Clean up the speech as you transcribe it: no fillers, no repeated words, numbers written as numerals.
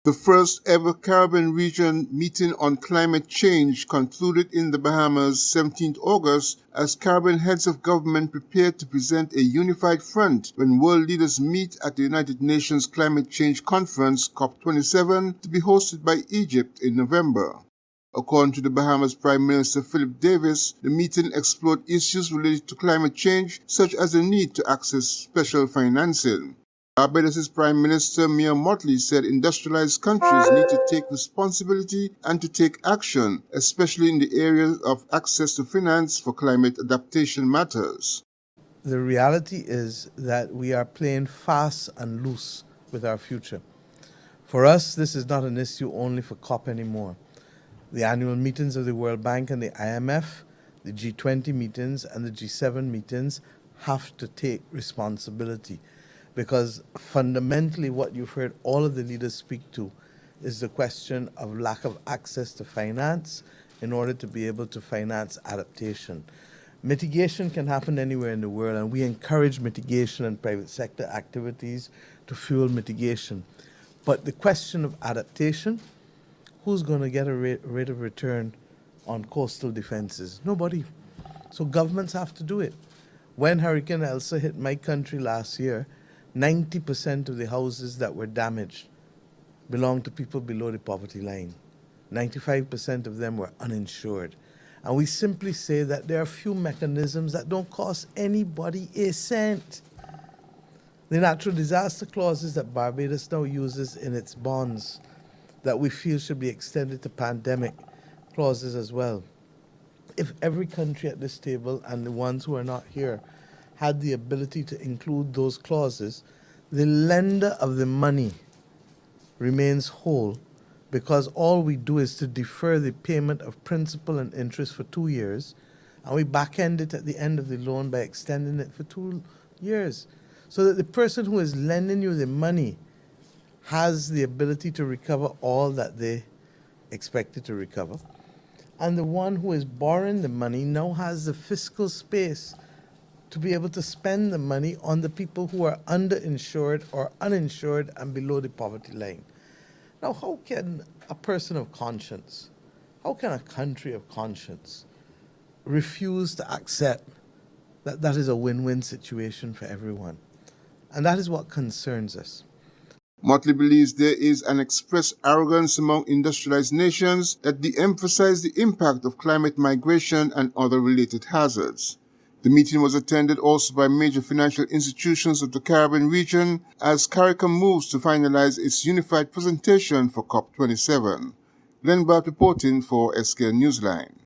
The first ever Caribbean region meeting on climate change concluded in the Bahamas 17th August as Caribbean heads of government prepared to present a unified front when world leaders meet at the United Nations Climate Change Conference COP27 to be hosted by Egypt in November. According to the Bahamas Prime Minister Philip Davis, the meeting explored issues related to climate change such as the need to access special financing. Barbados' Prime Minister Mia Mottley said industrialized countries need to take responsibility and to take action, especially in the areas of access to finance for climate adaptation matters. The reality is that we are playing fast and loose with our future. For us, this is not an issue only for COP anymore. The annual meetings of the World Bank and the IMF, the G20 meetings and the G7 meetings have to take responsibility. Because fundamentally what you've heard all of the leaders speak to is the question of lack of access to finance in order to be able to finance adaptation. Mitigation can happen anywhere in the world, and we encourage mitigation and private sector activities to fuel mitigation. But the question of adaptation, who's going to get a rate of return on coastal defenses? Nobody. So governments have to do it. When Hurricane Elsa hit my country last year, 90% of the houses that were damaged belonged to people below the poverty line. 95% of them were uninsured. And we simply say that there are few mechanisms that don't cost anybody a cent. The natural disaster clauses that Barbados now uses in its bonds that we feel should be extended to pandemic clauses as well. If every country at this table and the ones who are not here had the ability to include those clauses, the lender of the money remains whole, because all we do is to defer the payment of principal and interest for 2 years, and we back-end it at the end of the loan by extending it for 2 years, so that the person who is lending you the money has the ability to recover all that they expected to recover, and the one who is borrowing the money now has the fiscal space to be able to spend the money on the people who are underinsured or uninsured and below the poverty line. Now, how can a person of conscience, how can a country of conscience refuse to accept that that is a win-win situation for everyone? And that is what concerns us. Motley believes there is an expressed arrogance among industrialized nations that de-emphasize the impact of climate migration and other related hazards. The meeting was attended also by major financial institutions of the Caribbean region as Caricom moves to finalize its unified presentation for COP27. Glenn Barth reporting for SK Newsline.